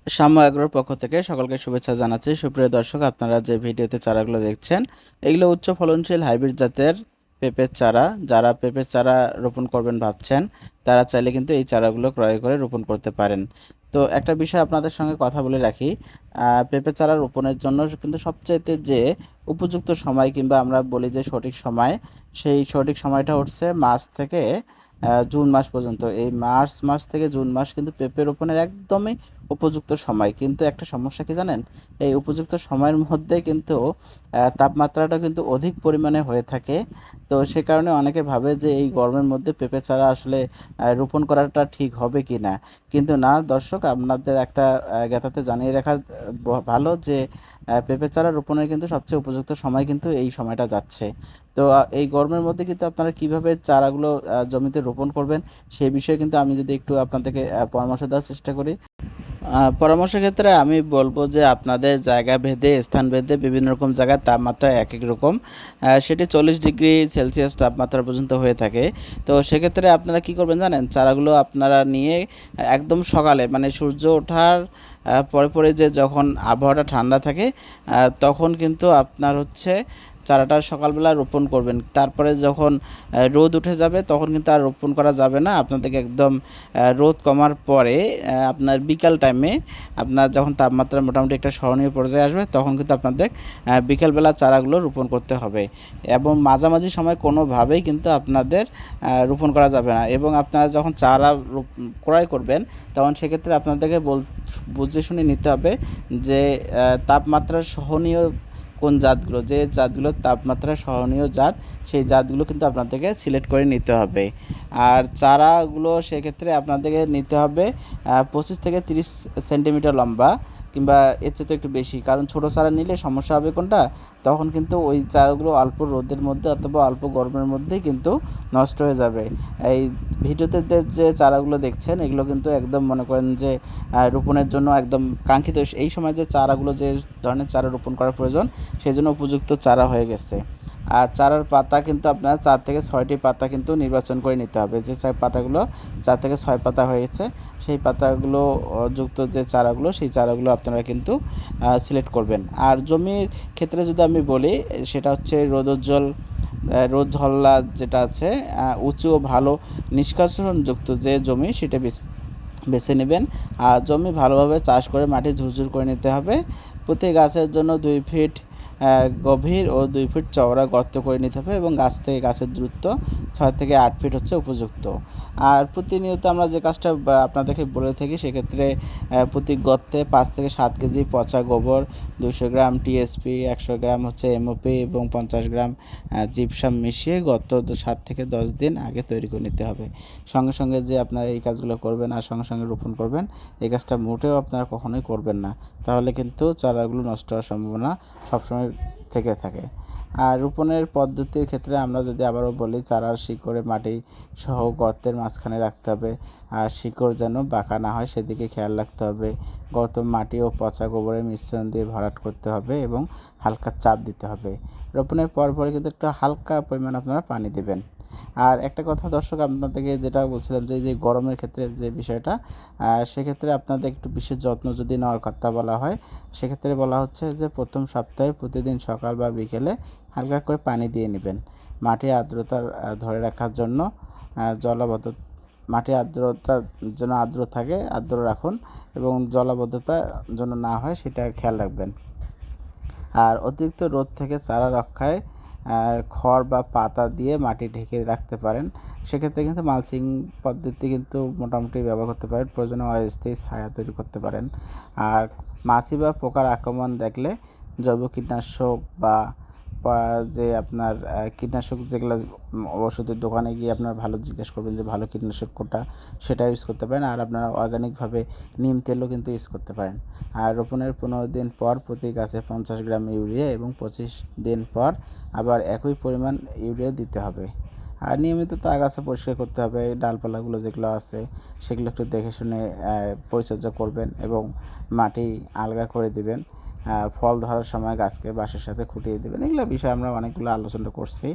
সাম্য এগ্রোর পক্ষ থেকে সকলকে শুভেচ্ছা জানাচ্ছি। সুপ্রিয় দর্শক, আপনারা যে ভিডিওতে চারাগুলো দেখছেন এগুলো উচ্চ ফলনশীল হাইব্রিড জাতের পেঁপের চারা। যারা পেঁপের চারা রোপণ করবেন ভাবছেন তারা চাইলে কিন্তু এই চারাগুলো ক্রয় করে রোপণ করতে পারেন। তো একটা বিষয় আপনাদের সঙ্গে কথা বলে রাখি, পেঁপে চারা রোপণের জন্য কিন্তু সবচাইতে যে উপযুক্ত সময় কিংবা আমরা বলি যে সঠিক সময়, সেই সঠিক সময়টা হচ্ছে মার্চ থেকে জুন মাস পর্যন্ত। এই মার্চ মাস থেকে জুন মাস কিন্তু পেঁপে রোপণের একদমই উপযুক্ত সময়। কিন্তু একটা সমস্যা কি জানেন, এই উপযুক্ত সময়ের মধ্যে কিন্তু তাপমাত্রাটা কিন্তু অধিক পরিমাণে হয়ে থাকে। তো সে কারণে অনেকে ভাবে যে এই গরমের মধ্যে পেঁপে চারা আসলে রোপণ করাটা ঠিক হবে কি না। কিন্তু না দর্শক, আপনাদের একটা জ্ঞাতাতে জানিয়ে রাখা ভালো যে পেঁপে চারা রোপণের কিন্তু সবচেয়ে উপযুক্ত সময় কিন্তু এই সময়টা যাচ্ছে। তো এই গরমের মধ্যে কিন্তু আপনারা কিভাবে চারাগুলো জমিতে রোপণ করবেন সেই বিষয়ে কিন্তু আমি যদি একটু আপনাদেরকে পরামর্শ দেওয়ার চেষ্টা করি। পরামর্শের ক্ষেত্রে আমি বলবো যে আপনাদের জায়গা ভেদে, স্থান ভেদে বিভিন্ন রকম জায়গায় তাপমাত্রা এক এক রকম। সেটি 40 ডিগ্রি সেলসিয়াস তাপমাত্রা পর্যন্ত হয়ে থাকে। তো সেক্ষেত্রে আপনারা কি করবেন জানেন, চারাগুলো আপনারা নিয়ে একদম সকালে মানে সূর্য ওঠার পরে পরে যে যখন আবহাওয়াটা ঠান্ডা থাকে তখন কিন্তু আপনার হচ্ছে চারাটা সকালবেলা রোপণ করবেন। তারপরে যখন রোদ উঠে যাবে তখন কিন্তু আর রোপণ করা যাবে না। আপনাদেরকে একদম রোদ কমার পরে আপনার বিকাল টাইমে, আপনার যখন তাপমাত্রা মোটামুটি একটা সহনীয় পর্যায়ে আসবে তখন কিন্তু আপনাদের বিকালবেলা চারাগুলো রোপণ করতে হবে। এবং মাঝামাঝি সময় কোনোভাবেই কিন্তু আপনাদের রোপণ করা যাবে না। এবং আপনারা যখন চারা ক্রয় করবেন তখন সেক্ষেত্রে আপনাদেরকে বুঝে শুনে নিতে হবে যে তাপমাত্রা সহনীয় কোন জাতগুলো, যে জাতগুলো তাপমাত্রা সহনীয় জাত, সেই জাতগুলো কিন্তু আপনাদেরকে সিলেক্ট করে নিতে হবে। আর চারাগুলো সেক্ষেত্রে আপনাদেরকে নিতে হবে 25 থেকে 30 সেন্টিমিটার লম্বা কিংবা এর চেয়ে তো একটু বেশি, কারণ ছোটো চারা নিলে সমস্যা হবে কোনটা, তখন কিন্তু ওই চারাগুলো অল্প রোদের মধ্যে অথবা অল্প গরমের মধ্যেই কিন্তু নষ্ট হয়ে যাবে। এই ভিডিওতে যে চারাগুলো দেখছেন এগুলো কিন্তু একদম মনে করেন যে রোপণের জন্য একদম কাঙ্ক্ষিত। এই সময় যে চারাগুলো, যে ধরনের চারা রোপণ করার প্রয়োজন সেই জন্য উপযুক্ত চারা হয়ে গেছে। আর চারার পাতা কিন্তু আপনার 4 থেকে 6টি পাতা কিন্তু নির্বাচন করে নিতে হবে। যে পাতাগুলো 4 থেকে 6 পাতা হয়েছে সেই পাতাগুলো যুক্ত যে চারাগুলো, সেই চারাগুলো আপনারা কিন্তু সিলেক্ট করবেন। আর জমির ক্ষেত্রে যদি আমি বলি, সেটা হচ্ছে রোদোজ্জ্বল, রোদ ঝল্লা যেটা আছে, উঁচু ও ভালো নিষ্কাশনযুক্ত যে জমি সেটা বেছে নেবেন। আর জমি ভালোভাবে চাষ করে মাটি ঝুরঝুর করে নিতে হবে। প্রতি গাছের জন্য 2 ফিট গভীর ও 2 ফিট চওড়া গর্ত করে নিতে হবে এবং গাছ থেকে গাছের দূরত্ব 6 থেকে 8 ফিট হচ্ছে উপযুক্ত। আর প্রতিনিয়ত আমরা যে কাজটা আপনাদেরকে বলে থাকি, সেক্ষেত্রে প্রতি গর্তে 5 থেকে 7 কেজি পচা গোবর, 200 গ্রাম টিএসপি, 100 গ্রাম হচ্ছে এমওপি এবং 50 গ্রাম জিপসাম মিশিয়ে গর্ত 7 থেকে 10 দিন আগে তৈরি করে নিতে হবে। সঙ্গে সঙ্গে যে আপনারা এই কাজগুলো করবেন আর সঙ্গে সঙ্গে রোপণ করবেন, এই কাজটা মোটেও আপনারা কখনোই করবেন না, তাহলে কিন্তু চারাগুলো নষ্ট হওয়ার সম্ভাবনা সবসময় থেকে থাকে। আর রোপণের পদ্ধতির ক্ষেত্রে আমরা যদি আবারও বলি, চারার শিকড়ে মাটি সহ গর্তের মাঝখানে রাখতে হবে। আর শিকড় যেন বাঁকা না হয় সেদিকে খেয়াল রাখতে হবে। গর্ত মাটি ও পচা গোবরের মিশ্রণ দিয়ে ভরাট করতে হবে এবং হালকা চাপ দিতে হবে। রোপণের পরে কিন্তু একটু হালকা পরিমাণ আপনারা পানি দেবেন। আর একটা কথা দর্শক, আপনাদেরকে যেটা বলছিলাম যে যে গরমের ক্ষেত্রে যে বিষয়টা, সেক্ষেত্রে আপনাদের একটু বিশেষ যত্ন যদি নেওয়ার কথা বলা হয়, সেক্ষেত্রে বলা হচ্ছে যে প্রথম সপ্তাহে প্রতিদিন সকাল বা বিকেলে হালকা করে পানি দিয়ে নেবেন। মাটি আর্দ্রতা ধরে রাখার জন্য জলাবদ্ধ, মাটি আর্দ্রতা যেন আর্দ্র থাকে, আর্দ্র রাখুন এবং জলাবদ্ধতা যেন না হয় সেটা খেয়াল রাখবেন। আর অতিরিক্ত রোদ থেকে চারা রক্ষায় খড় বা পাতা দিয়ে মাটি ঢেকে রাখতে পারেন। সেক্ষেত্রে কিন্তু মালচিং পদ্ধতি কিন্তু মোটামুটি ব্যবহার করতে পারেন। প্রয়োজনে অস্থায়ী ছায়া তৈরি করতে পারেন। আর মাছি বা পোকার আক্রমণ দেখলে জৈব কীটনাশক বা যে আপনার কীটনাশক যেগুলো ওষুধের দোকানে গিয়ে আপনার ভালো জিজ্ঞেস করবেন যে ভালো কীটনাশক কোনটা, সেটা ইউজ করতে পারেন। আর আপনারা অর্গানিকভাবে নিম তেলও কিন্তু ইউজ করতে পারেন। আর রোপণের 15 দিন পর প্রতি গাছে 50 গ্রাম ইউরিয়া এবং 25 দিন পর আবার একই পরিমাণ ইউরিয়া দিতে হবে। আর নিয়মিত তো আগাছা পরিষ্কার করতে হবে। ডালপালাগুলো যেগুলো আছে সেগুলো একটু দেখে শুনে পরিচর্যা করবেন এবং মাটি আলগা করে দিবেন। ফল ধরার সময় গাছকে বাঁশের সাথে খুঁটিয়ে দেবেন। এগুলো বিষয়ে আমরা অনেকগুলো আলোচনা করছি,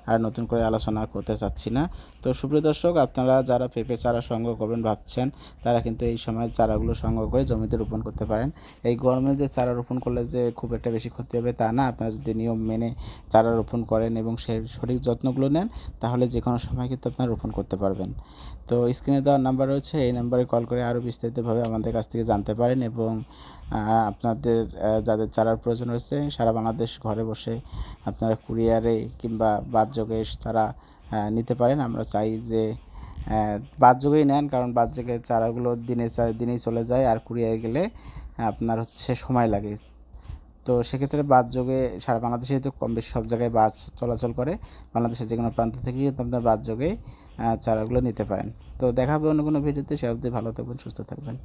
আর নতুন করে আলোচনা করতে চাচ্ছি না। তো সুপ্রিয় দর্শক, আপনারা যারা পেঁপে চারা সংগ্রহ করবেন ভাবছেন, তারা কিন্তু এই সময় চারাগুলো সংগ্রহ করে জমিতে রোপণ করতে পারেন। এই গরমে যে চারা রোপণ করলে যে খুব একটা বেশি ক্ষতি হবে তা না। আপনারা যদি নিয়ম মেনে চারা রোপণ করেন এবং সঠিক যত্নগুলো নেন, তাহলে যে কোনো সময় কিন্তু আপনারা রোপণ করতে পারবেন। তো স্ক্রিনে দেওয়ার নাম্বার রয়েছে, এই নাম্বারে কল করে আরও বিস্তারিতভাবে আমাদের কাছ থেকে জানতে পারেন এবং আপনাদের যাদের চারার প্রয়োজন রয়েছে সারা বাংলাদেশ ঘরে বসে আপনারা কুরিয়ারে কিংবা বাদযোগে চারা নিতে পারেন। আমরা চাই যে বাদযোগেই নেন, কারণ বাদযোগে চারাগুলো দিনেই চলে যায়, আর কুরিয়ারে গেলে আপনার সময় লাগে। তো সেক্ষেত্রে বাদযোগে সারা বাংলাদেশে তো কম বেশি সব জায়গায় বাস চলাচল করে, বাংলাদেশের যে কোনো প্রান্ত থেকে কিন্তু আপনার বাদযোগে চারাগুলো নিতে পারেন। তো দেখা হবে অন্য কোনো ভিডিওতে। সে অবধি ভালো থাকবেন, সুস্থ থাকবেন।